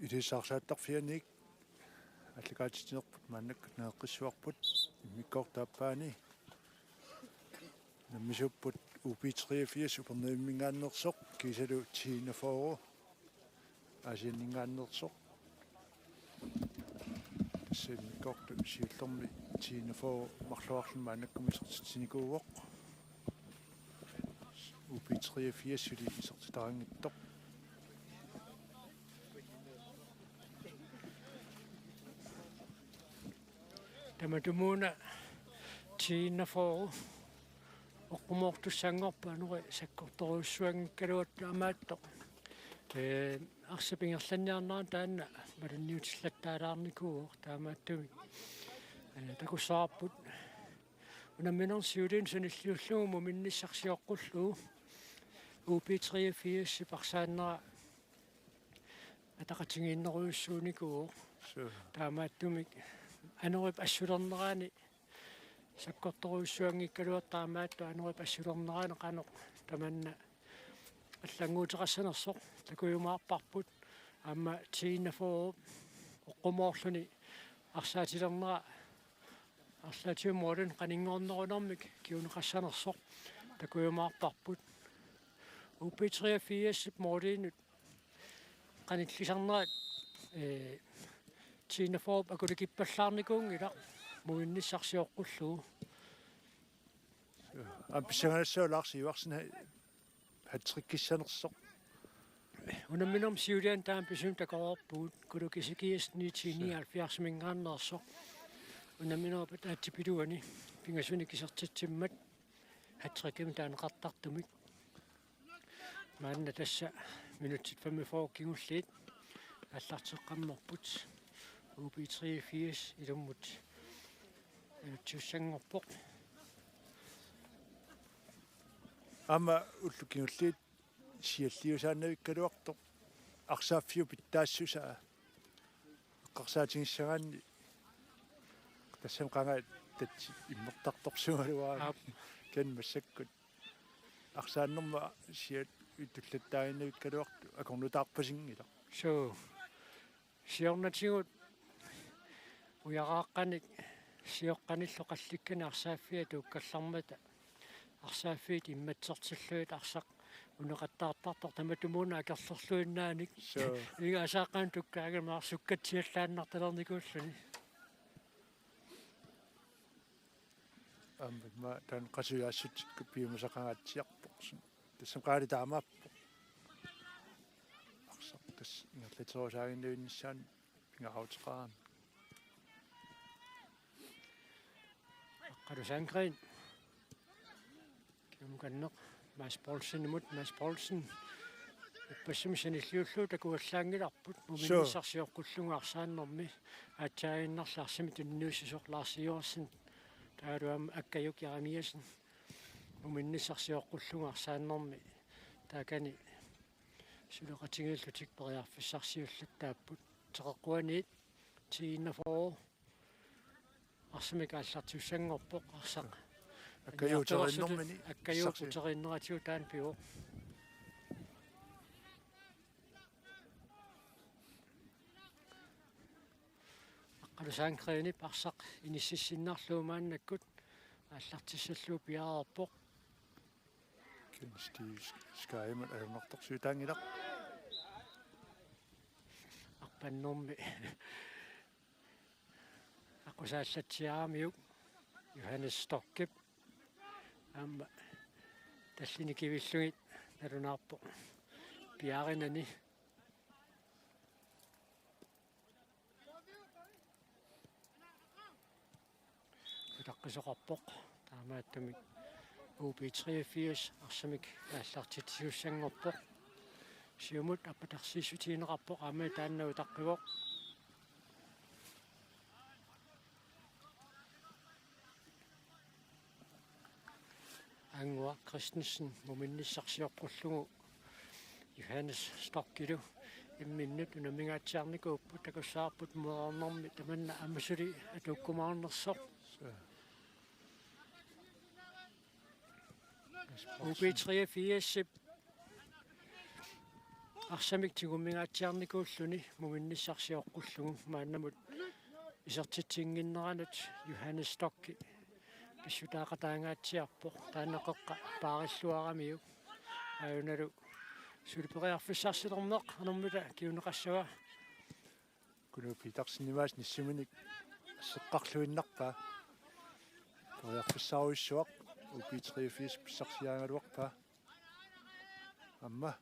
илисаарсааттарфианик аллагаатитинерпут мааннак неэққиссуарпут иммиккортааппаани наммисуппут UP3 супернеиммингааннерсоқ кисалу тиинафоору асианнингааннерсоқ тассаиммиккорту сиуллерми тиинафоо марлуарлун мааннаккумисертитиникууоқ UP3 сули исертитарангиттоқ таматумуна тиинафоору оққумоортуссаангорпа анури саккорторуссуангкалуат амаатто арсапингерланниарнаа таанна малунниутиллаттаалаарникуу таамааттуми такуссаарпут унамминерсиулин саниллиуллугуму минниссарсиоққуллуу UP3 сипарсааннера атақатингииннеруйуссууникуу таамааттумик анурип ассулернераани саккорторуйуссуангиккалуаттаамаатту анурип ассулернераани қано таманна аллангуутеқассанерсоқ такуйумаарпарпут аама тиинафоо оққумоорлуни арсаатилернера арлаатиумуалун қанингорнерунэрмик киунеқассанерсоқ такуйумаарпарпут UP3 моолинут қаниклисарнерат тиинафоо акуликиппаллаарникуунгила муинниссарсиоққуллуу амписсаганассаулаарси юарсина хатсриккиссанерсоқ унамминерм сиулиан таам писум такоорпуут кулукисикиасни 79 мингааннерсоқ унамминерпат аатипилуани пингасуни кисертитсиммат хатсрикким таанеқартартумик маанна тасса минутит 45 кигуллиит аллартеққаммерпут UP3 илуммут тюссангорпоқ ама уллукингуллиит сиаллиусааннавиккалуарто арсааффиу питтаассуса эққарсаатингиссагаанни тассам қангаа татси иммертарторсугалуаа кен массаккут арсааннерма сиат итуллаттаагиннавиккалуарту акорнутаарпасингила so сиорнатигут уярааққаник сиоққанилло қалликкани арсааффиа тууккаллармата арсааффиит имматсертиллуит арсақ унеқаттаартартор таматумууна акерлерлуиннааник ига асааққаан туккаагамаар суккатсиаллааннарталерникууллуни амма тан қасуяассутикку пиумасақагаатсиарпоқсу тассам qaali таамааппо арсақ тас ингерлатерусаагиннуиннссаан пингараутеқараами аққалусаангрин киумганнеқ Mads Poulsen imod Mads Poulsen пассимисаниллиуллуу такуаллаангиларпут муминнисарсиоққуллунгаарсааннэрми аатсаагиннарлаарсими тунниуссисоқлаарсиуарсин таалуам аккаюк ярамиасин муминнисарсиоққуллунгаарсааннэрми таакани сулеқатингииллутик периарфиссарсиуллаттааппут теқеққуаниит тииннафоо арсимик ааллартиуссангорпоқ арсақ аккаюутериннэрмани аккаюутериннератиу таан пио аққалусаангреини парсақ иниссиссиннарлуумааннаккут ааллартиссаллуу пиаарпоқ кинстис скаймат алунартарсуутаангилақ арпаннэрми аққусааллатсиарамиук Johannes Stokkip амма таллини кивиллугит налунаарпо пиаринани таққисоқарпоқ таамааттумик UP3 арсамик ааллартитсиуссангорпоқ сиумут аппатарсиссутиинеқарпоқ аама тааннау таққивоқ Angua Christensen muminnissarsiorqullugu Johannes Stokkillu имминнут унамигаатсиарникууппут такуссаарпут муернэрми таманна аммасули атуккумаарнерсоқ UP3 сип арсамик тигуммигаатсиарникууллуни муминниссарсиоққуллугу мааннамут исертитсингиннеранут Johannes Stokki писсутаақатаангаатсиарпоқ таанеқеққа паариллуарамиу аюналу сулипериарфиссарсилернеқ анэрмута киунеқассава куну питарсинимаас ниссиминик сеққарлуиннарпаа ториарфиссааруиссуақ упиитриифис писсарсиаагалуарпаа амма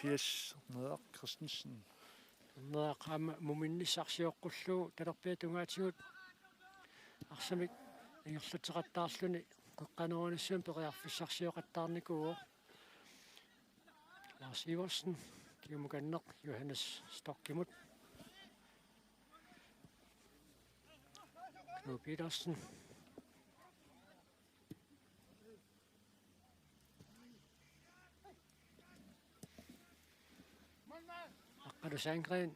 Fies neder Christensen. Naqama muminnissarsiоққуллуу талерпиатунгаатигут арсамик ингерлутеқаттаарлүни қеққанеруниссуун периарфиссарсиоқаттаарникуо Lars Iversen киумуканнеқ Johannes Stokkimut Knud Petersen Aqalu Sangren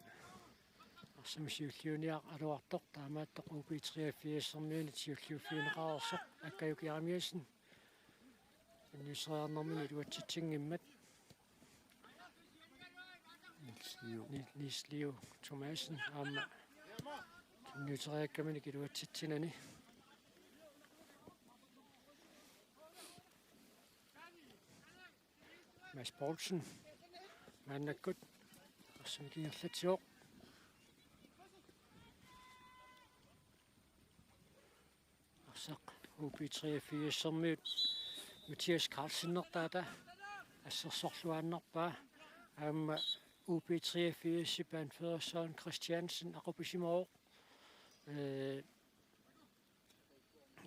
арсамисиуллиуниар алуартоқ таамааттоқ упиитриаффиассермиуни тиуллиуффиинеқарерсоқ аккаюкиарамиасин нисериарнэрмини илуатситсингиммат Нислиу Томасен аама ньютериаккамини илуатситсинани Mads Poulsen маннаккут арсамикингерлатсиоқ арсақ упиитриаффиассермиут Mathias Carlsennertaata ассерсорлуааннарпаа аама упиитриаффиассипаан Федерсон Christiansen ақуписимоо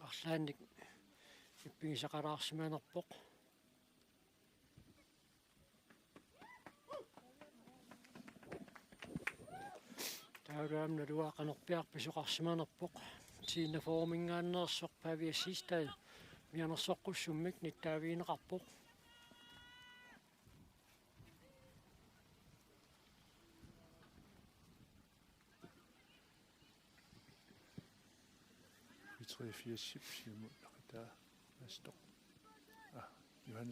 арлаанник иппигисақалаарсимаанерпоқ таавраамна луаақанерпиарписоқарсимаанерпоқ тиина формингааннерсоқ павиассистай мианерсоққуссуммик ниттаавиинеқарпоқ Vitrifiasip simut nakita Stock.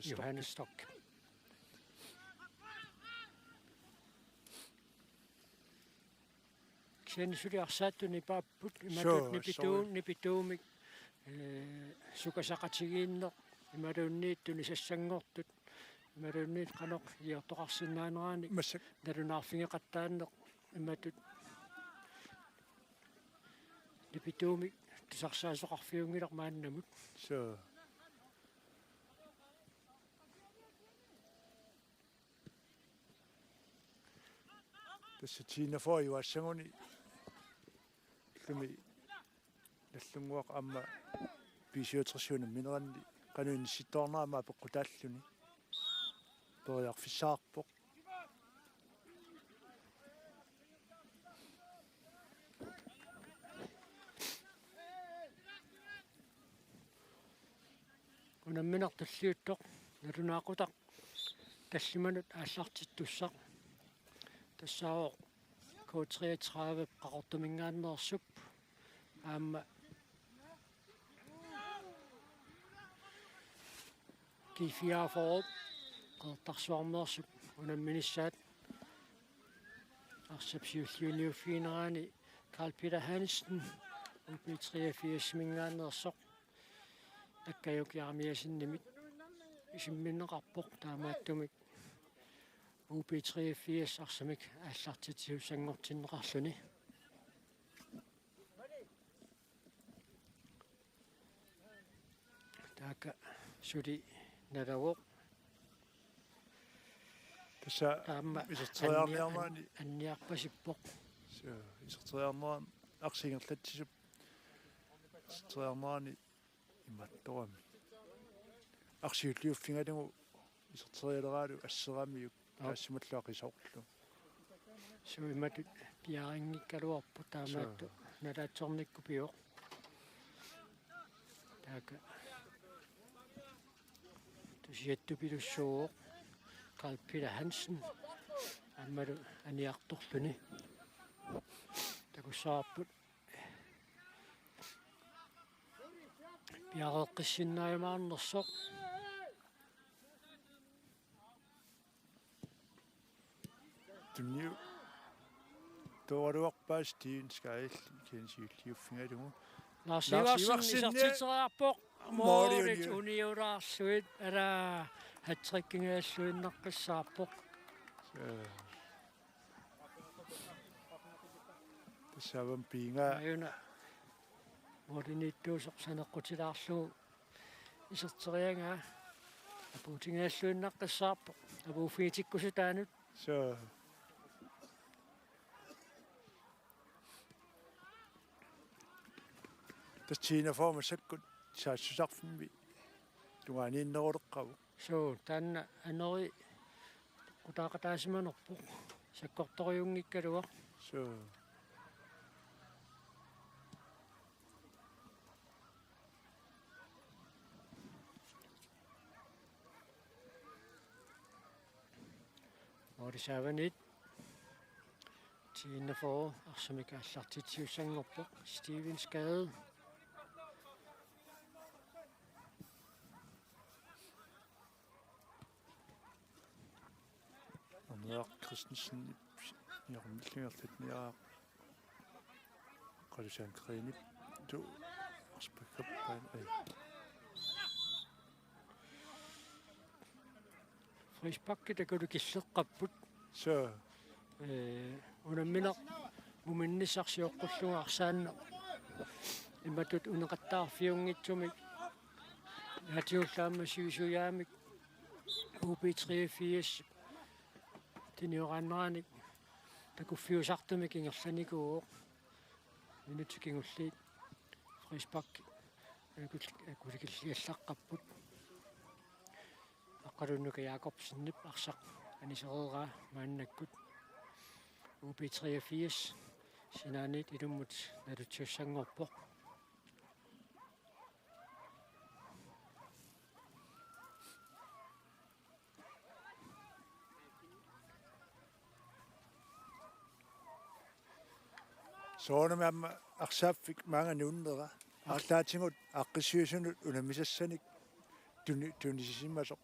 Johannes Stock. Ksenisuliarsaatuni paapput imatut nipituumik sukasaqatigiinneq imaluunniittuni sassangortut imaluunniit qanoq iortoqarsinnaanerani nalunaarfingeqattaanneq imatut nipituumik tusarsaasuqarfiungileq maannamut So tässä Tiina får jo assangoni lumi nallunguaq amma pisiutrisiuna minerandi qanuin sittornaama peqqutaalluni toriarfissaarpoq unamminertalliuttoq nalunaaqutaq tallimanut aallartittussaq тассао K33 qaqortumingaannersup аама кифиафоо qertarsuarnersup unamminissaat арсапсиуллиуниуффиинераани Carl Peter Hansen упиитриаффиассимингаанерсоқ аккаюкиармиасиннимит исимминнеқарпоқ таамааттумик упиитриаффиас арсамик ааллартитиусангортиннеқарлүни така сули налавоқ tässä isертериарниарнаани анниарпасиппоқ so isертериарнеран арсингерлатсисуп isертериарнерани иматторами арсиуллиуффингалугу isертериалерааlu ассераамиук ассималлуақисоорлу суиматут пиарингиккалуарпу таамаатту налаатсорникку пиоқ така тусиатту пилуссууоқ Carl Peter Hansen аммалу аниарторлуни такуссаарпут пиареэккиссиннааймаарнерсоқ tunniu toaruarpaa Steven Skyl kensiulliuffingalungu Lars Iversen moorit uniuraarsuit ala hattrikkingaassuinneqqissaarpoq tassavam piinga ayuna morinittuusoq saneqqutilaarlugu iserterianga apuutingaassuinneqqissaarpoq apuuffiitikkusutaanut so tatsina forma sakkut saassusarfimmi tungaaniinneruleqqavu so taanna aneri qutaaqataasimanerpoq sakkortoriungikkaluaq so Orisaavanit tiinnafor arsamika allartitsiussangorpoq Steven Skade Andrea Christensen jormillingerlitniaa qalusan krinip tu aspakappan Frispakki takulu killeqqapput so unammineq muminnissarsiuqqulluga arsaanne immatut uneqattaarfiungitsumik hatiullaamma siusuyaamik UP384 tinioranneranik takuffiusartumik ingerlanikuuq minutikingulliit Frispakki akulikilliallaqqapput aqalunnuka Jakobsennip arsaq anisereeraa maannakkut UP384 sinaanit ilummut nalutsiussangorpoq soonami amma arsaaffik maanga nuunnera арлаатингут аққиссуисунут унамисассаник tunisisimasoq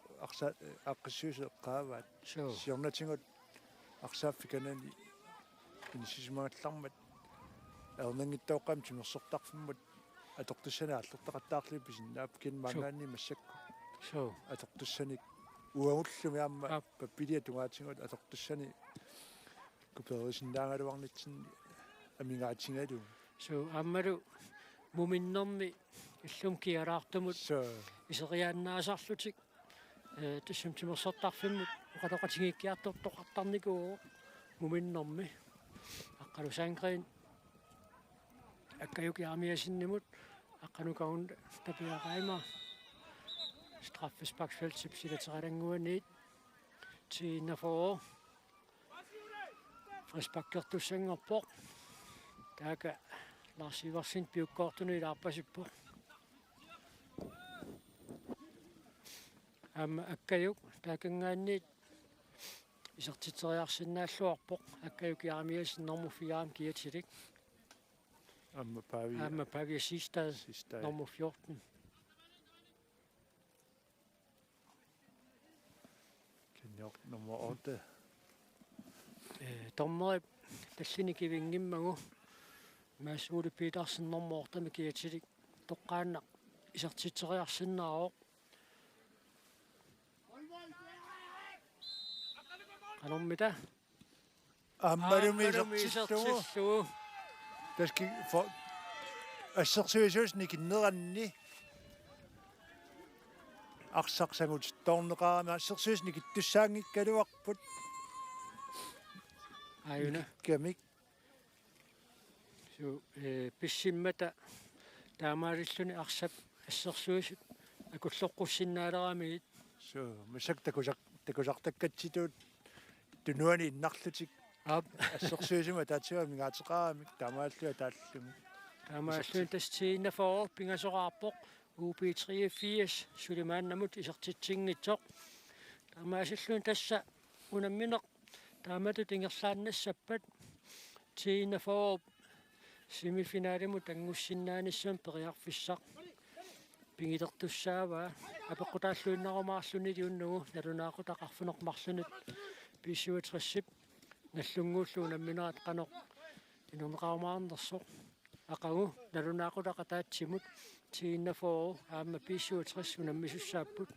аққиссуисеқ qaavaat сиорнатингут арсааффиканани инисисимагаллармат ернангиттаоққам тимерсортарфиммут атортуссана аллертақаттаарлу писиннаап кин мангаанни массакку атортуссаник уагуллуми аама паппилиа тугаатингут атортуссани куперисиннаангалуарнитсинни амингаатингалу аммалу муминнэрми иллум киалаартумут исериааннаасарлутик тассам тимерсортарфиммут оқалоқатингиккиартортоқартарникуу муминнэрми аққалу сангрин аккаюкиармиасиннимут аққанукаун тапиақайма straffesparksfelt силатералангуаниит тииннафоо фриспаккертуссангорпоқ таaka Lars Iversen piukkoortuni ilaarpasippoq amma akkajuk taakangaanniit isertiteriarsinnaаллуарpoq akkayukiarmiasinnermu fiaam kiatilik amma pavi sidstad nummer 14 kenjort nummer 8 tommer tassinikivingimmagu Mads Ole Petersen nummer 8 med kiatilik toqqaanna isertiteriarsinnaaroq qanormita аммалуми иsertillugu таски for ассерсуисуусни киннеранни арсарсагут тоорнеқарами ассерсуусни киттуссаангиккалуарпут аюна камик писсиммата таамаалиллуни арсап ассерсуисут акуллоққуссиннаалерамигит масак такусартаккатситуут тунуани иннарлутик ассерсуисума таатсуа мигаатеқарамик таамааллуа тааллуми таамааллуи тастииннафоо пингасораарпоқ UP384 сулимааннамут исертитсингитсоқ таамаасиллуни тасса унамминеқ Taamatut ingerlaannassappat tiina for semifinaalimu tangussinnaanissam periarfissaq pingilertussaava apeqqutaalluinnarumaarluni liunnugu nalunaaqutaqarfunermarlunut piissuatrissip nallunguullu namminaat qanoq inumeqarumaarnersoq aqagu nalunaaqutaqataatsimut tiina for aamma piissuatriss unammisussaaput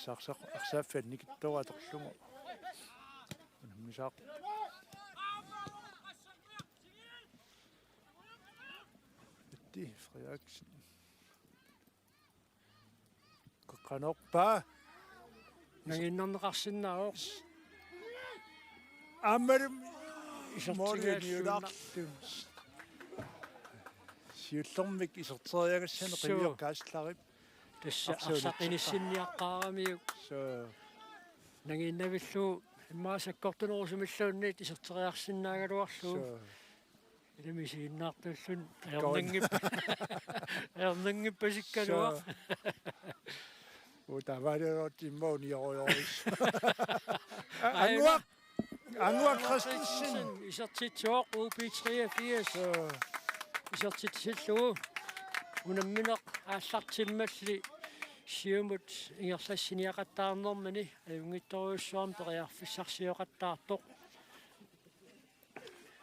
сарсақ арсааффанник тораторлугу мисаақ итти фриаксен қанорпа нагиннернеқарсиннаавоқ аммарим исертигааллуунартун сиуллэрмик исертериагассана қимиоркаасларип тасса арсақинissинниаққаарамиук нагиннавиллу иммаасаккортунерусумиллуунниит исертериарсиннаагалуарлуу илимисииннаартуллун аернангиппасиккалуа утавалерот иммауниориорис ангуак христисин исертитсуоқ UP83 исертитсиллуу унамминеқ ааллартиммалли сиумут ингерлассиниақаттаарнэрмани аюнгитторюссуарм периарфиссарсиоқаттаартоқ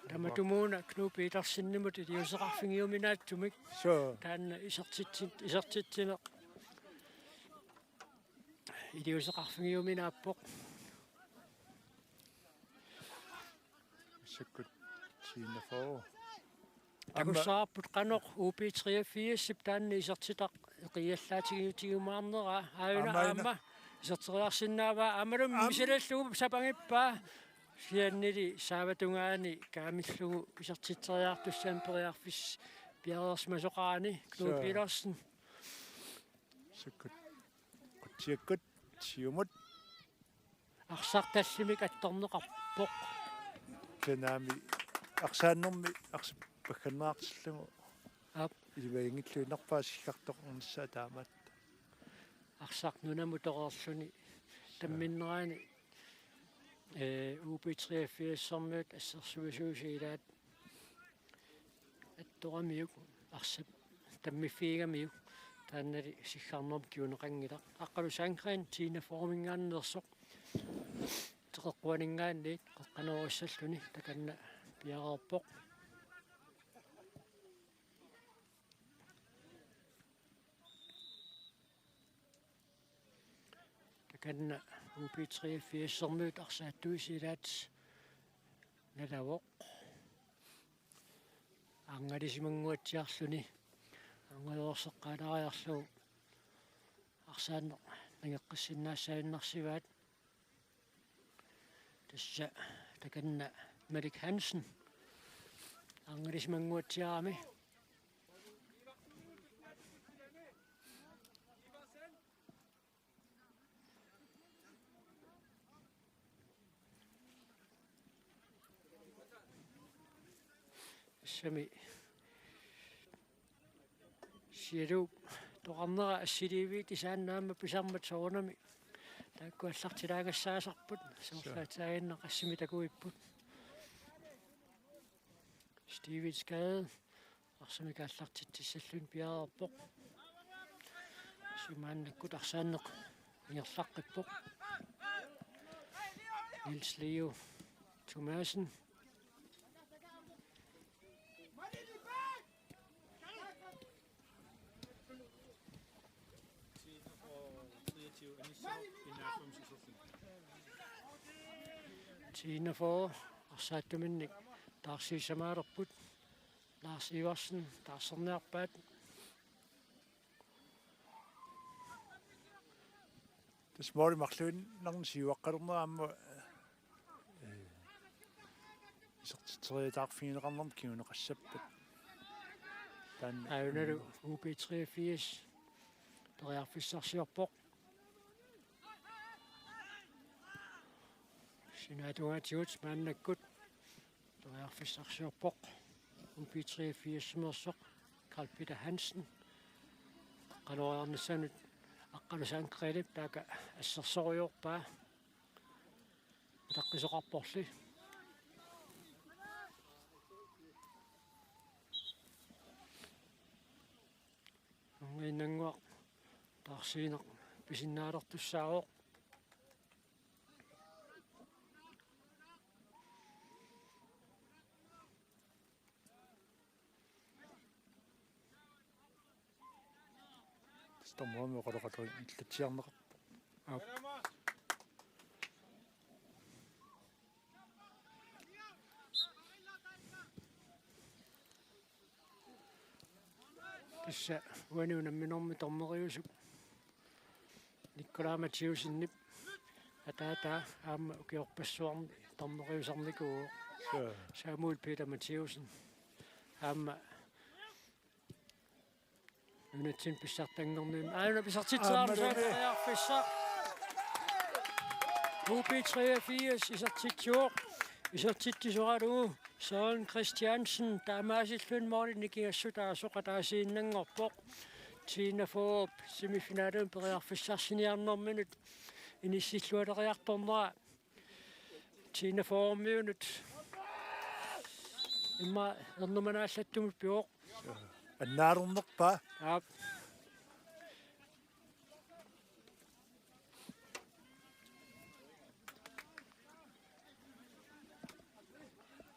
таматумууна Кну Петерсиннимут илиусеқарфингиуминаатсумик таанна исертитсинеқ илиусеқарфингиуминааппоқ сиккут синафоо акуссаарпут qanoq UP83 таанна исертитақ эқиаллаатигиутигумаарнера ааюна аама исертериарсинаава амалум мисалаллугу сапангиппаа сианнили сааватунгаани каамиллугу исертитсериартуссаан периарфис пиарерсмасоқаани Кну Петерсен сиккут qutiakkut siumut арсарталлимик атторнеқарпоқ танаами арсааннэрми пагганнаартиллугу иваингиллуинерпаасиллартоқ унссаа таамаат арсарнунаму торерлуни тамминнераани UP83-сэрмиут ассерсуисуусиилаат атторамиук арсап таммиффигамиук тааннали сиггаарнерм киунеқангила аққалу сангрен тина формингааннерсоқ теққуанингаанни қеққанеруссаллуни таканна пиарерпоқ таканна UP83-сэрмиут арсааттуисилаат налавоқ ангалисимангуатсиарлуни ангалоорсеққалариарлу арсаанне нагеққиссиннаассаиннарсиваат тасса таканна Мелик Хансен ангалисимангуатсиарами сами сиру тоқарнера ассиливит исааннаама писармат соорнами тааккуаллартилаагассаасарпут соорлаатаагинне qassimi такуиппут Стивит скade арсами кааллартитсаллун пиарерпоқ симааннаккут арсааннеқ ингерлаққиппоқ Нилс Лео Томасен Tina for arsaattuminnik taarsiissamaalerput Lars Iversen taarsernerpaat тасмори марлуиннарни сиуаққалернераамма исертитериатаарфигинеқарнерм киунеқассаппат таан аюналу UP83 периарфиссарсиорпоқ синаатугаатигут мааннаккут периарфиссарсиорпоқ UP83-смерсоқ Carl Peter Hansen қалориарнассанут аққалусаанккилип така ассерсориорпаа таққисоқарпорли ингиnnanguaq таарсиинеқ писиннаалертуссаароқ стомоми оқалоқалу иллатсиарнеқар тисса уаниунамминорми тормериусук Николаа Матиусиннип атаата аама укиорпассуарни тормериусарникуу Самуэл Петер Матиусин аама юнитсин писсартангнэрнуун аана писсартитсаарфиссаа UB83 исартитсуоқ исартиттисоралуу Søren Christiansen таамаасиллун моорни никигассутаасоқа таасииннангорпоқ Tina Foop semifinalen periarfissarсиниарнэрминут иниссиллуалериарторнера Tina Foop-миунут имма ернуманааллаттумут пиоқ аннаарернерпаа аап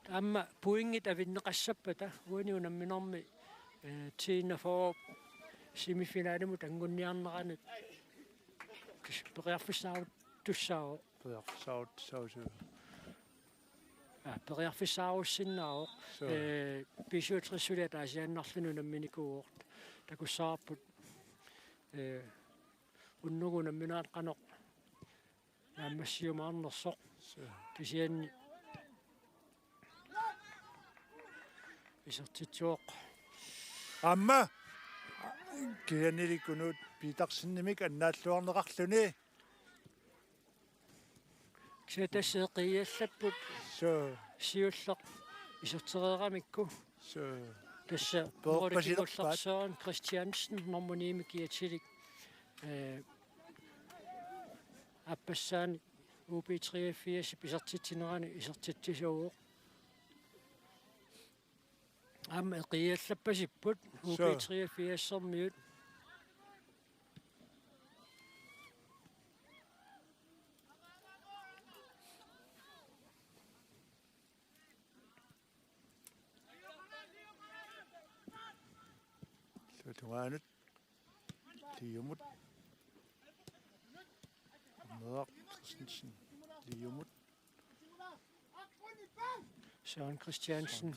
Amma puingit avinneqassapata uaniunamminormi Tina Foop semifinaalimut angunniarneranut periarfissaaru tussaao periarfissaarut sausu periarfissaarussinnaaru pisuutrissulia taasiannarlunu namminikuuort takussaarput unnugunamminaat qanoq naammassiumaarnersoq pisianni isartitsuoq amma kianilikunut piitarsinnimik annaаллуарнеқарлүни ксатассеқиаллаппут сиуллеқ исертереерамикку тасса Søren Christiansen нормуниими киатилик аппассаани UB83 писартитсинерани исертитсисууоқ Amma qiallappassipput UB83-сэрмиут лутугаанут лиумут нэрак Christensen лиумут Søren Christiansen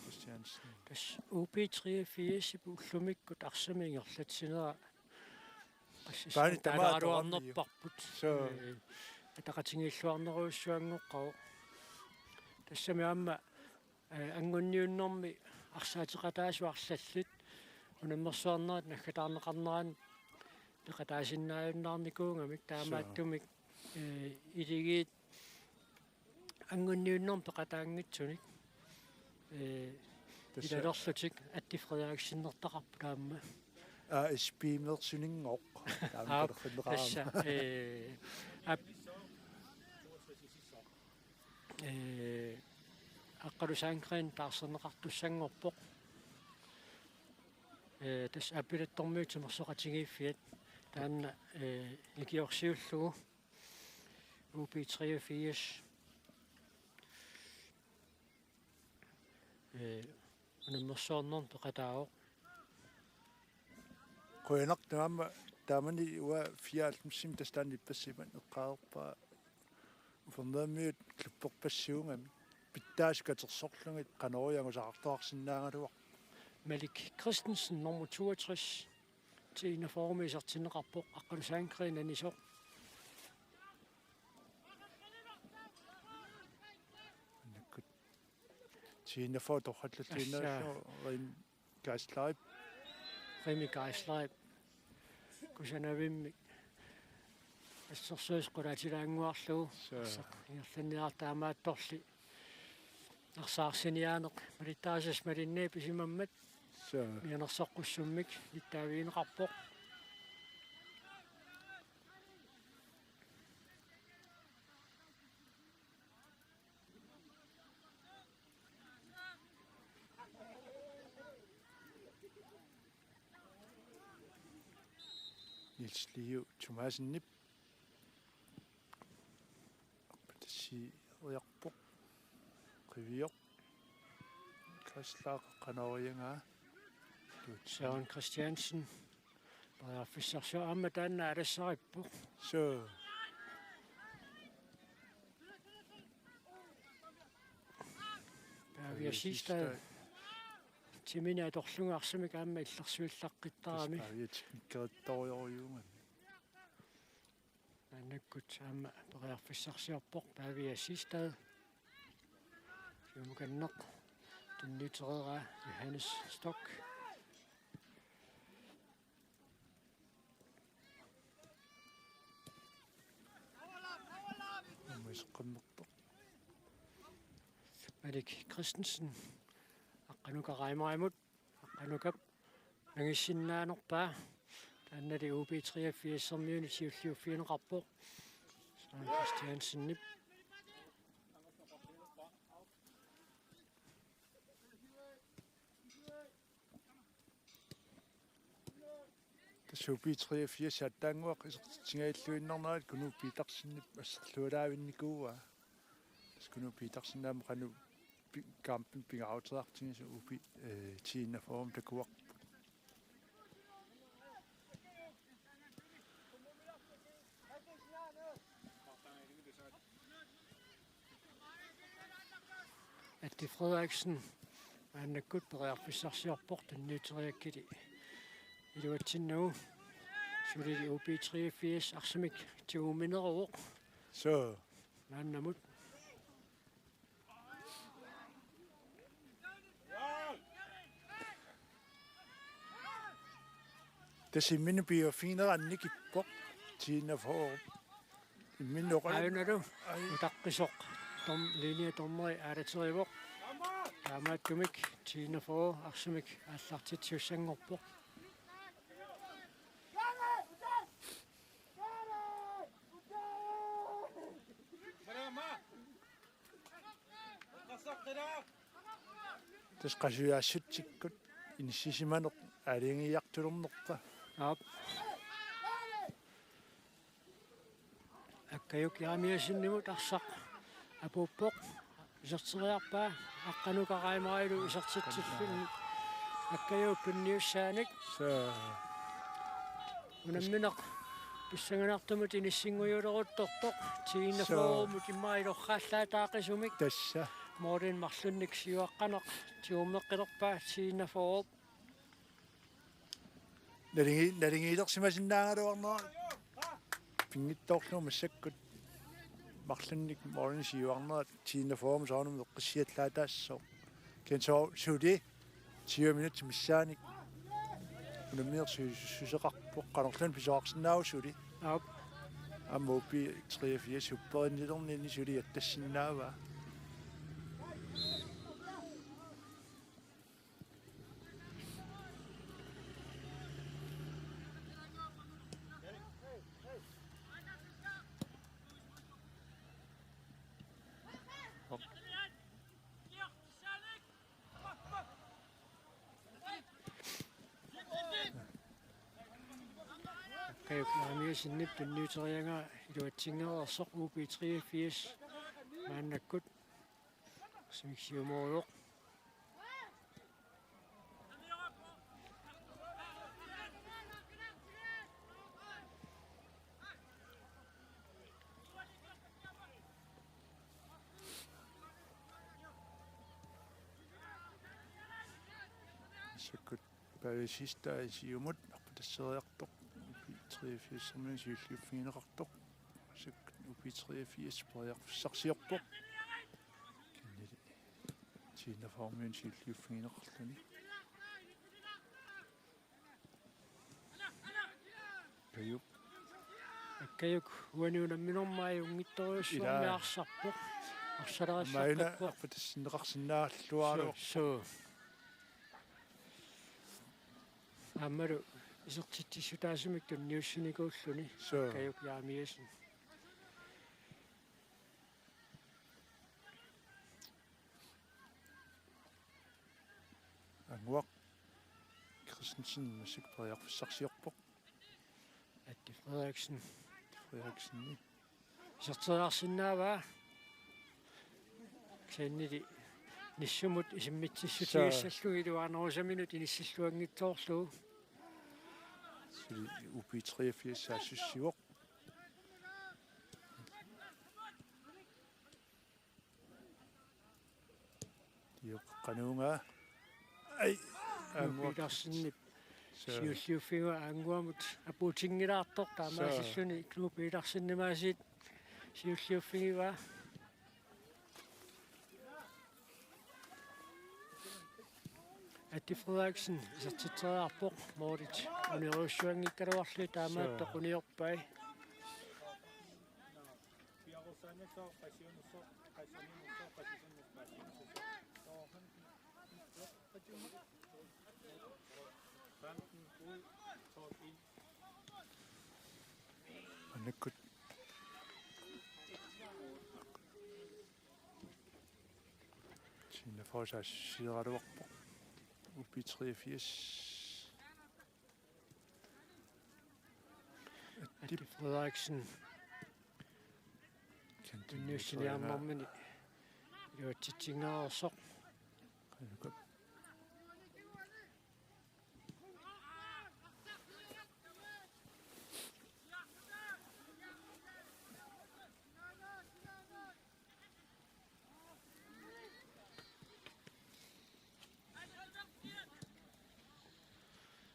kas UB83 puullumikкут арсамингерлатсинера таалааруарнерпарпут атақатингиллуарнеруйссуангоққау тассами аама ангунниуннэрми арсаатеқатаасуарлаллит унаммерсуарнерат наггатаарнеқарнеран пеқатаасиннааюннаарникуунгамик таамааттумик илигиит ангунниуннэрм пеқатаангитсуник илалерлутик аттифредааксиннертақарпу таама спимерсунингоқ таамаалерфиллеқарама аққалусаангрин таарсернеқартуссангорпоқ тас апилаттормиутимерсоқатигииффиат таанна икиорсиуллугу UB83 унаммерсуарнерн пеқатаавоқ қуянақ таама таамани уа 94 тастаани пассиман эққаарпаа уфернеэмиут клупперпассиунгами питтааскатерсорлугит канориангусаартоарсиннаангалуақ Malik Christensen nummer 62 til en af formæssertinderapporт аққалусаангрин анисоқ Tina Foop toqallallinaalluu rim kaaslaip Remi Geislaip kusanavimmi ассерсуисқулаатилаангуарлугу ингерланниартаамаатторли арсаарсиниаанеқ малиттаасас малиннаа писимаммат мианерсоққуссуммик иттаавиинеқарпоқ Niels Liu Thomasen si riarpoq qivior kaslaaq qanorianga Søren Christiansen. Og så om den er det så på. så Ja, vi er sidste til min er dog lunger som ikke er med illersuillaqqittarami. Qerittorioriunga Annakut amma pariarfissarsiarpoq paavi assistad. Jumukanneq tunniiterera Johannes Stock. Misqimmertoq Malik Christensen aqqanuka raimarimut aqqanukap nangissinnaanерпаа тааннали UB 83-сермиуни сиуллиуффиинеқарпоқ Søren Christiansen nip Subi 83 attangуақ исертингаиллуиннарнаат куну питарсиннип ассерлуалаавинникууа скуну питарсинаама кану кампин пингааутеартингису уби тииннафорум такуақ Atti Frederiksen annakut pariarfissarsiarpoq tunniiteriakkili iluatsinnagu sulili UB 83 arsamik tiumineruoq så naannamut tasimini biofinerannikippoq tiinnaforum imminnoqal ainalu utaqqisoq tom linea tommeri aalaterivoq taamaattumik tiinnaforu arsamik aallartitiussangorpoq tasqasuyaassutsikkut inissisimaneq alingiyartulornerpa Op. Akkayuk yaamiasinnimu tarsaq apuppoq iserteriarpaa aqqanuqaraimailu isertitsilluni akkayuk tunniussaanik så unammineq pissanganartumut inissingujuleruttortoq tiinnafoorumut immailorraallaataaqisumik tassa Morten Marlunnik siuaqqaneq tiumeqqilerpaa tiinnafoorup nalingiilersimasinnaangaluarnera pingittorluuma sakkut marlannik morgen siuarnera tiinnaforum soornum eqqissiallaataassoo kensoo suudi 20 minut missaanik unamminersuseqarpoq qanerlun pisoarsinnaagu suudi op ammuuppi 83 supperinnilerni suudi attassinnaava Kayuk yaamiasinnip tunniuterianga iluatsingereersoq UB 83 maannakkut simiksiumoriuq sakkut pavisista isiumut arpatasseriartoq 83 sermin siulliuffiineqartoq sakkut upi 83 pariarfissarsiorpoq kinnili tiinnaformiun siulliuffiineqarluni kayup akkayuk huaniunamminormai ungittoriussuarmiarsarpoq maina arsaleriссartarpoq arpatassinneqarsinnaarluaruq so ammalu isertitsissutaasumik tunniussunikuulluni so kayuk yaamiasin anguaq Christensen musik pariarfissarsiorpoq Frederiksen. Frederiksen. Isarteraarsinnaavaa. Saannili nissumut isimmitissutigissallugiluarnerusaminut inissalluangittoorluu. Sili UP 83 saassiussiuoq. Diuqqanuungaa. Ai. Petersen siulliuffiga aanguamut apuutingilaartoq taamaasilluni Knud Petersen nimaasit siulliuffigiva. Atti Frederiksen isartitteriarpoq moolit uniruussuangikkaluarli taamaattoq uniorpai. Annakut Sina forsaassieraluarpoq UP 83. Atti Frederiksen Nyssiliarmarmini juatsitsingeersoq.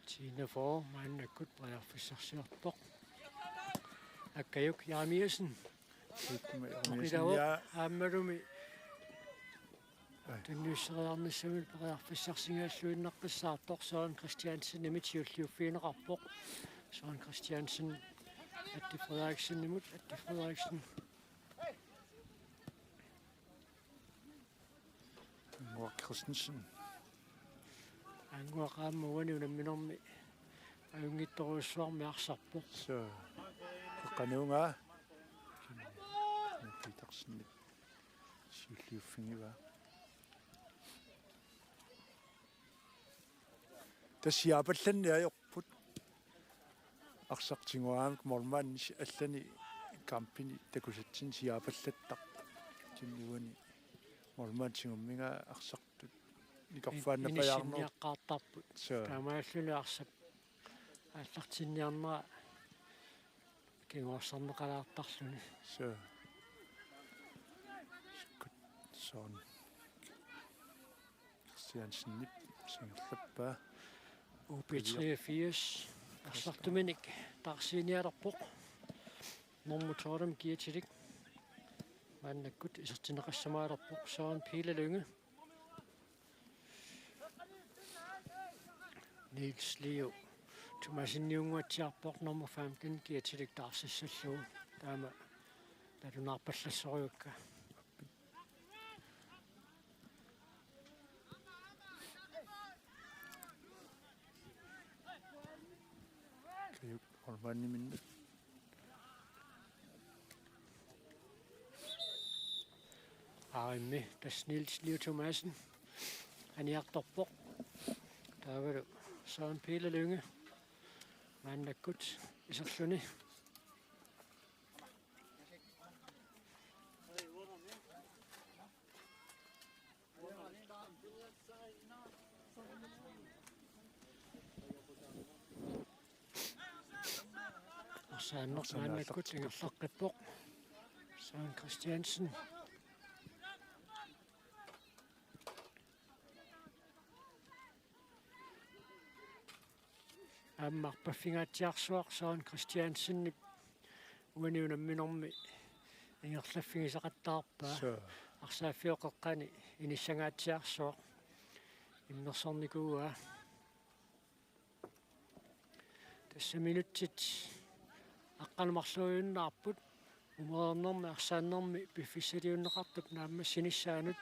Tine for Annakut Brearfissarsiortoq. Akkayuk Jarmiasen. Aammalumi tunnusseriarnissamil Brearfissarsingaаллуиннаққиссаартоқ Søren Christiansen nimit siulliuffiineqarpoq. Søren Christiansen Atti Frederiksen nimut Atti Frederiksen. Ngor Christensen. Anguaqaammuani unamminormi ajungittoruussuarmi arsarpoq. Så qanuungaa. Petersen siulliuffigiva. Tassiaapallanniajorput arsartinguaamik mormaannis allani kampini takusatsin siaapallattaq tinnuani mormaantingummiga arsartut nikorfaannappajaarnuu niaqqaartarput taamaalluni arsap аллартинниарнера кигуарсарнеқалаартарлуни så sådan Christiansen nip singerlappa UP 83 ассартуминик тарсиниалерпоқ нормуторлум киатилик маннаккут исертинеқассамаалерпоқ Søren Pihlelynge Niels Leo Tumasinniunguatsiarpoq nummer 15 kietillik tarsissalluu taama talunarpallassoriukka kayuk ormanniminna aarimmi tas Niels Leo Thomasen aniartorpoq taavalu Søren Pihlelynge Mannakkut iserluni Orsaanneq mannakkut ingerlaqqippoq Søren Christiansen аммарпаффигаатсиарсуақ Søren Christiansen уаниунамминорми ингерлаффигисақаттаарпаа арсааффиоқеққани иниссангаатсиарсуақ иммерсорникууа тассаминутсит аққанамарлуйуннаарпут умернэрми арсааннэрми пиффиссалиуннеқартуп наамма синиссаанут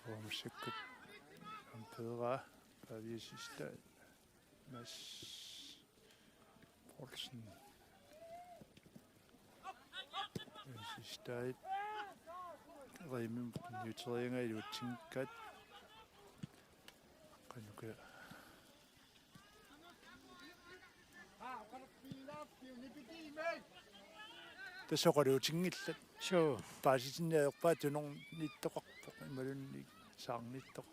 Formusikkut on bedre Paviesista Mads Poulsen Sidste Remi nytrædinger i utinkat тасоқалуутингиллат So, пааситинниаерпаа тунорниттоқарпоқ ималунни саарниттоқ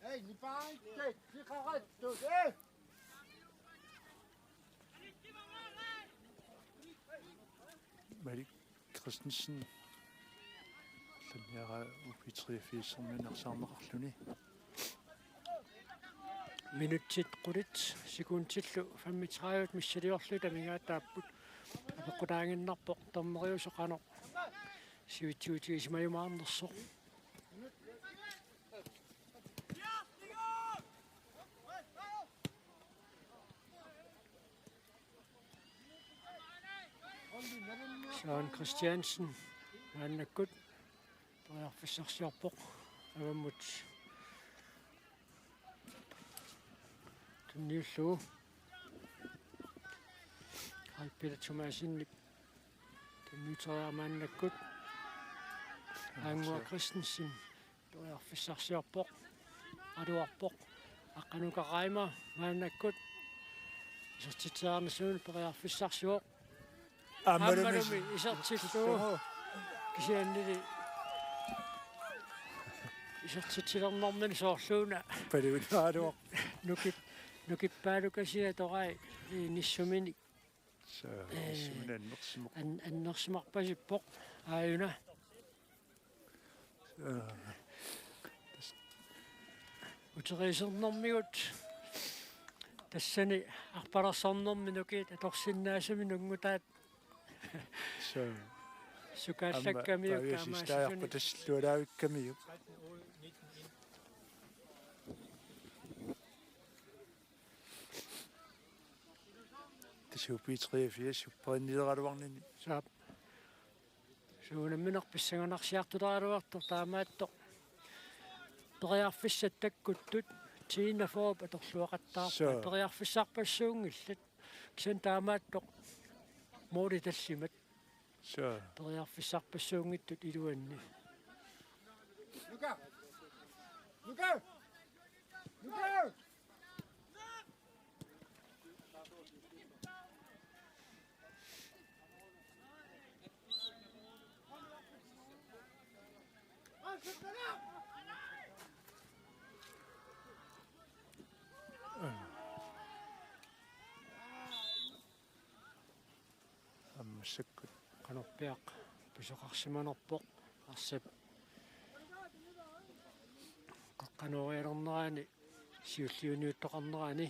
Hey, ni bare ikke. Det er ret. Du det. Malik Christensen ланниара UP83-сэрминерсаарнеқарлүни minutsit qulit sekuntillu 35 missaliorlu tamigaataapпут апеққутаангиннарпоқ тормериусоқано сивитсуутигисмаюмаарнерсоқ Søren Christiansen маннаккут тариарфиссарсиарпоқ аваммут тунниуллуу Алпила Томасинник тунниутериармааннаккут Ангуа Кристенсен тариарфиссарсиарпоқ алуарпоқ аққанукарайма мааннаккут исертитсаарнасуун периарфиссарсуоқ аммалуми исертиллуу кисианнили исертитсилернэрмани соорлууна палиунааруоқ нукиппаалукасиа торай ниссумини суминаннерсимоқ аннерсимарпасиппоқ ааюна утерисернэрмигут тассани арпалерсарнэрми нукит аторсиннаасами нунгутаат сукааллаккамиук таамаасисуни тассиллуалаавиккамиук тасуупиитриафиа суппариннилераалуарнини саап суунамминерписсаганарсиартулаалуартор таамааттоқ периарфиссаттаккуттут тиинафооп аторлуақаттаарпа периарфиссаарпассуунгиллат кисан таамааттоқ моори таллимат периарфиссаарпассуунгиттут илуанни Luca. Luca. Luca. аммассаккут канорпиақ писоқарсиманерпоқ арсап қаққануриалернерани сиуллиуниуттоқарнерани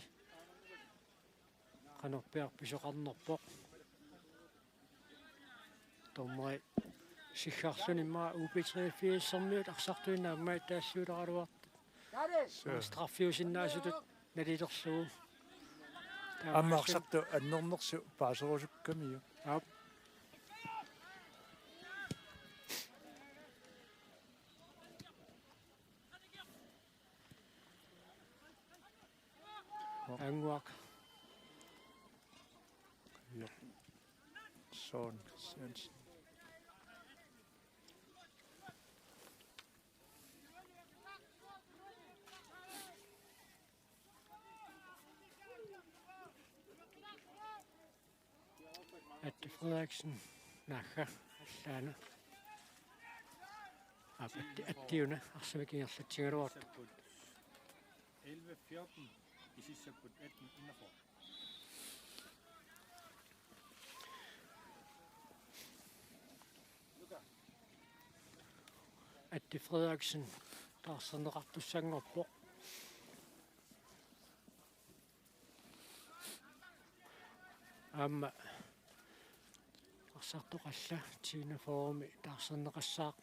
канорпиақ писоқарнерпоқ томмай сиххарлунимма UP83-сэрмиут арсартуинааммай таассуулералуарт страффиусиннаасутут налилерлугу аммаарсарту аннернерсу паасерусуккамиу ап ангуак Søren Christiansen Atte Frederiksen nakka allana attiuna arsamikingерlatsigaluart 11-14 isissaput 18 innerfor. Atte Frederiksen taarserneqartussanngorpoq аама арсартоқалла тиинафооми таарсернеқассаақ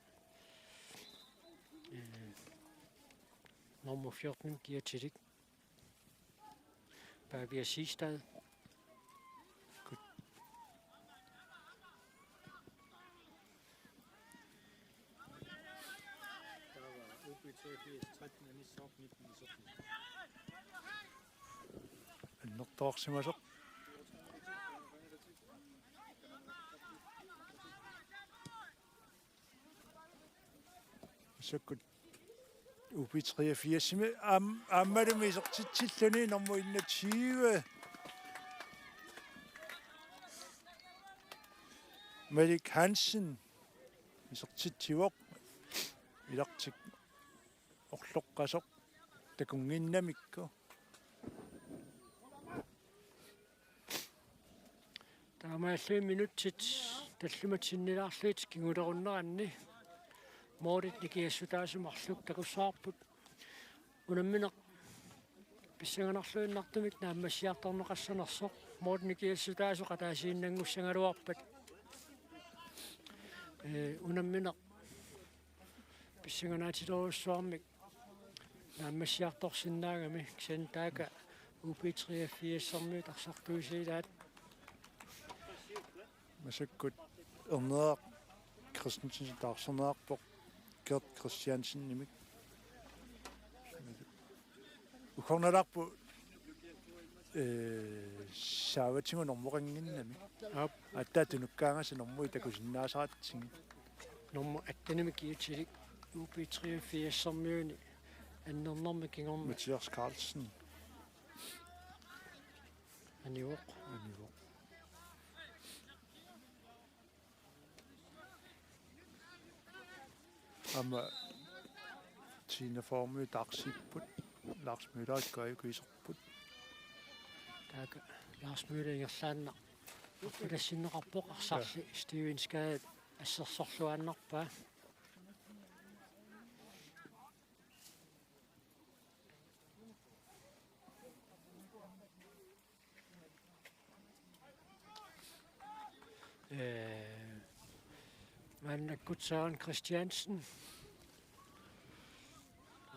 номер 14 Giver Bavia Sistad. النقطة أقسمها саккут uppi 83-ми аммалуми исертитсиллуни норму инна 20 Malik Hansen исертитсивоқ илартик орлоққасоқ такунгиннамикку таамааллуи минутсит таллуматсиннилаарлуит кигулеруннеранни моорит никиассутаасумарлук такуссаарпут унамминеқ писсанганарлуиннартумик нааммассиарторнеқассанерсоқ моорит никиассутаасу қатаасииннангуссангалуарпат унамминеқ писсанганаатилоруссуармик нааммассиарторсиннаагами ксантаака UP83-сэрми тарсартуусилаат масаккут эрнеақ Christensen таарсернеарпоқ Gert Christiansen нимик укорналарпу сааватингу нормоқангиннами аттаатунуккаангаса нормуи такусиннаасаратсин нормо аттанимик киутилик UP83-сэрмиуни аннернэрми кингорма Mathias Carlsen аниуоқ ама Tina Formø Dagsiput Lars Møller Gøykuiserput таага Lars Møller ингерлаанна аппалассиннеқарпоқ арсарли Steven Skaat ассерсорлуааннарпаа Mannakutsaan Christiansen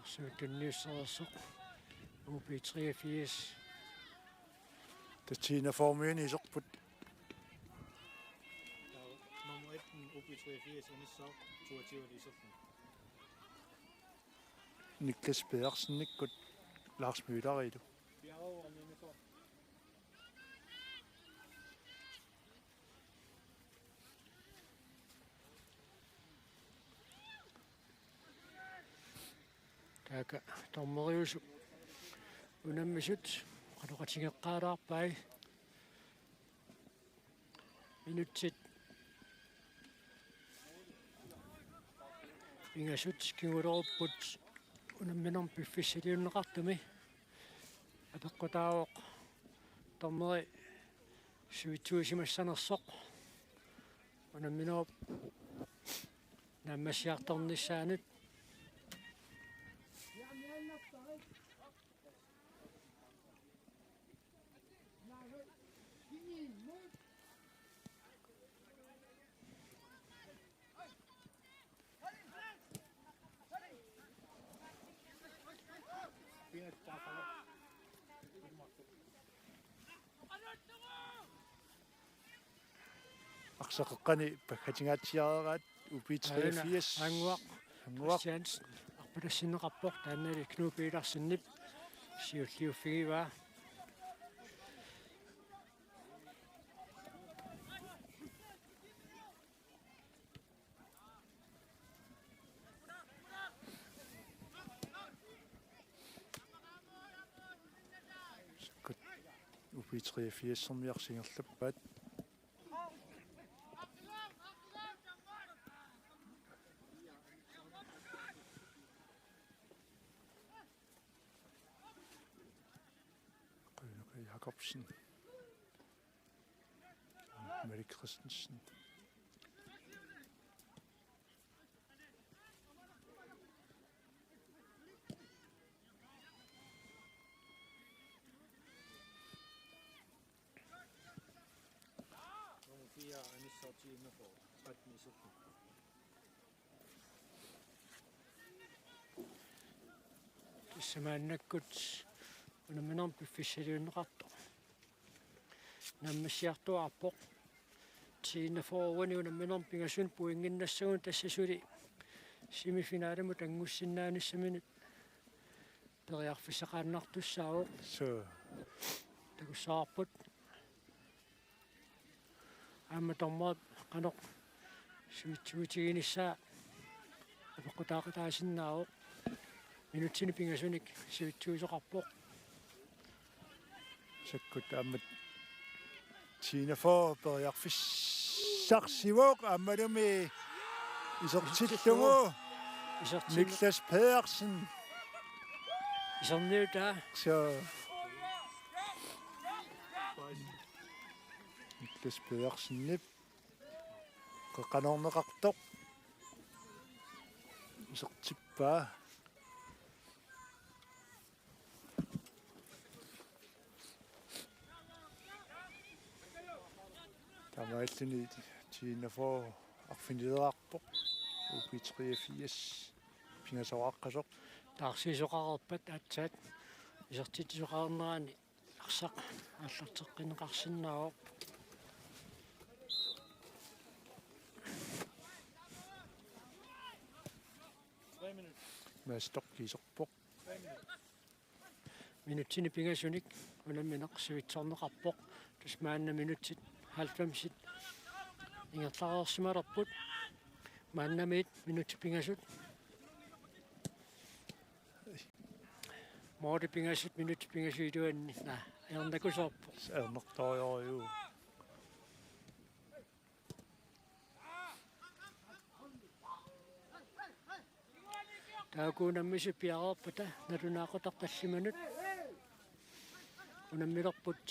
Søgtennysersoq UP83 Tina Formø iserput nummer 1 UP83 inissaq 22 iserput Niklas Pedersen nikkut Lars Møller idu Bjergård таага тормериусу унаммисут қалоқатингеққаалаарпай минутсит ингасут кигулеруппут унамминерм пиффиссалиуннеқартуми апеққутаавоқ тормери суитсуусимассанерсоқ унамминеруп наммассиарторниссаанут Aqsaqeqqani pakkatingaatiaraat UP83 ангуақ Christiansen арпалассинеқарпоқ тааннали кнупииларсиннип сиуллиуффигиваа UP83 сэрмиарсингерлаппаат Jakobsen Mette Christensen nummer 4 inissaq 13 iserput киссамааннаккут унамминерм пиффиссалиуннеқарто наммассиартуарпоқ тииннафоруни унамминерм пингасун пуингиннассагун тассасули семифинаалимут ангуссиннааниссаминут периарфиссақааннартуссаавоқ så такуссаарпут аама тормаат канеқ суитсуутигинissaa апеккутаақатаасиннаавоқ минутсини пингасуник сивитсуисоқарпоқ саккут аммат тинафоо периарфиссарсивоқ аммалуми исертиллугу Niklas Pedersen исерниутаа så Niklas Pedersen nip qaqanorneqartoq isertippaa tamaalluni tiinafor arfiniderarpoq UP83 pingasoraqqasoq таарсисоқарерпат аатсаат исертитсоқарнерани арсақ аллартеққинеқарсинаавоқ maastoqkiiserpoq минутсини пингасуник унамминеқ сивитсорнеқарпоқ тусмаанна минутсит 90 ингерлаарерсималерпут мааннамиит минутси пингасут моори пингасут минутси пингасуилуанни на аернакусоорпо aernertorioriu таакуунаммиси пиарерпата налунаақутарталлиманут унаммилерпут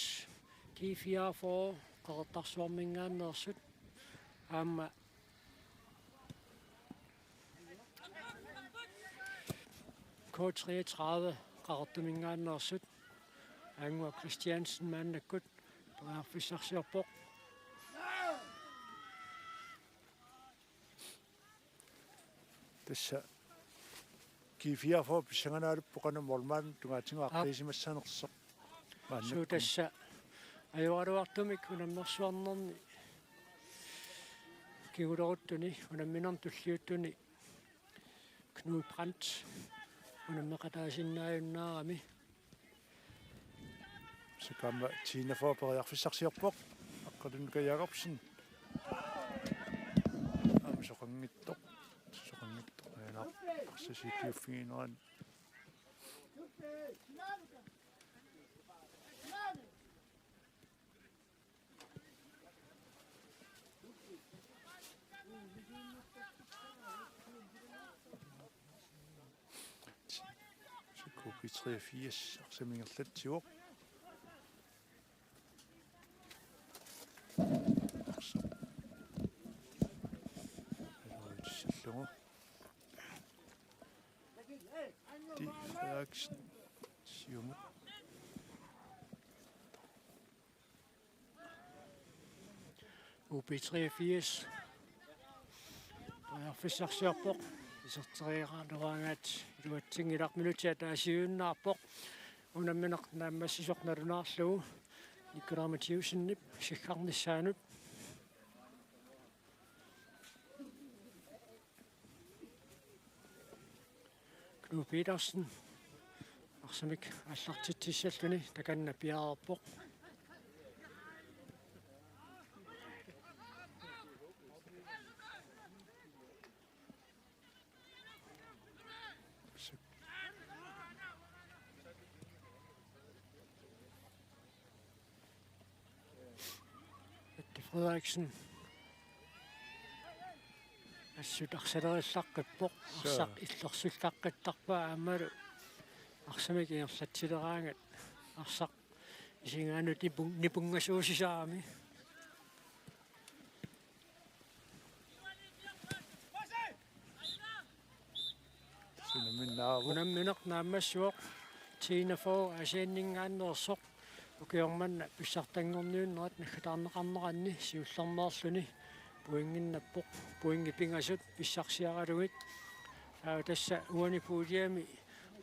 T4 qaqertarsuarmingaannersut аама K33 qaqertumingaannersut аангуа Christiansen мааннаккут периарфиссарсиорпоқ tassa kiifiarfor pissanganaaluppo qanamormaan tungaatigaaqqiisimassanersoq суутасса аюаруартумик унаммерсуарнерни кигулеруттуни унамминерн туллиуттуни Knud Brandt унаммеқатаасиннааюннаарами sakama tiinafor periarfissarsiorpoq aqqalunka Jacobsen soqangittoq aanaq arsasiittiuffigineran UP83 arsamingerlatsiuoq sallugu di reaction siumut UP83 периарфиссарсиорпоқ исертериараанераангаат илуатсингилар минутиа таасиууннаарпоқ унамминеқ нааммассисоқналунаарлугу Николаматиусиннип сиккарниссаанут Knud Petersen арсамик аллартитсиссаллуни таканна пиаарерпоқ Frederiksen assut arsalerillaqqippоq arsaq illersullaqqittarpaa aammalu arsamik inerlatileraangat arsaq isingaanut nipungasuusisaami unammineq naammassuoq tiinafor asianningaannersoq ukiormanna pissartanngorniunnerat nakkatarneqarneranni siullermeerluni puinginnappoq puingipingasut pissarsiaralugit tassa uani puuliami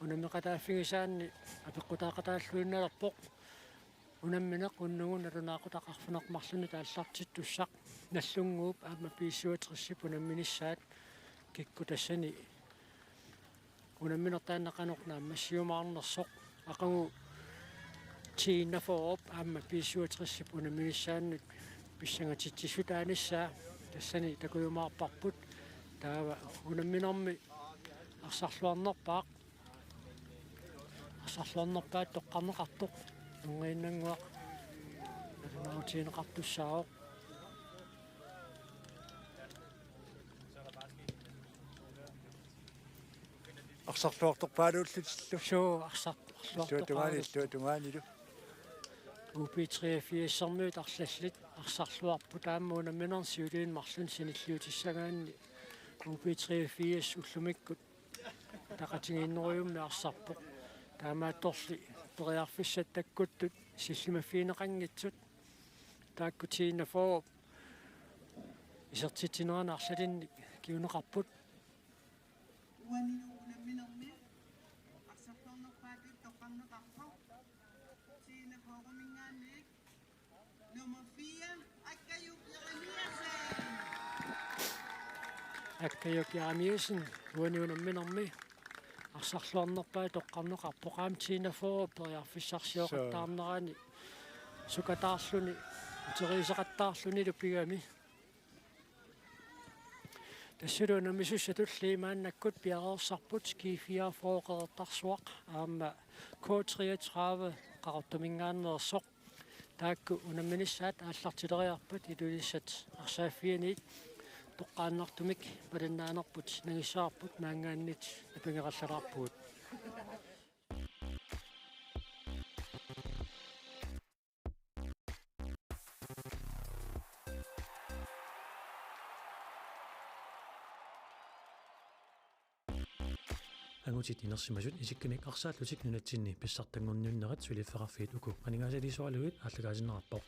unammeqataaffigisaanni apeqqutaaqataalluinnalerpoq unammineq unnugun nalunaaqutaqarfunermarluni taallartittussaq nallunguup aamma piissuaterissip unamminissaat kikku tassani unamminertaannaqanornaam massiumaarnersoq aqagu tiinaforop aamma piissuaterissip unamminissaannut pissangatitsissutaanissaa тассани такуйумаарпарпут таава унамминерми арсарлуарнерпаақ арсарлуарнерпаат тоққарнеқартоқ унгииннангуақ наутиинеқартуссаавоқ Arsarluartorpaaluullutsillu. суу арсарлуартоқаалу Tuamaanillu. UP3-сермиут арлаллит арсарлуарпу тааммуна минерсиулиин марлун синиллуутиссагаанни UP3-с уллумиккут тақатигииннеруйумми арсарпоқ таамаатторли периарфиссат таккуттут силлимаффиинеқангитсут тааккутиина фоо исертитинерана арлалинни киунеқарпут Akkayuk Jeremiasen, uaniunamminermi арсарлуарнерпаа тоққарнеқарпоқаамтиина фоо периарфиссарсиоқаттаарнерани сукатаарлуни утерисеқаттаарлуни луппигами тассулуна мисуссатуллиимааннаккут пиареерсарпут скифиа фооқертарсуақ аама K33 қартумингааннерсоқ таакку унамминиссаат ааллартилериарпат илулиссат арсааффианиит тоққааннартумик палиннаанерпут нагиссаарпут наангааннит апингераллалаарпут ангутит инерсимасут исикканик арсааллутик нунатсинни писсартангорниуннерат сулиффеқарфиит уку анигаасалисуалуит ааллагаасиннераппоқ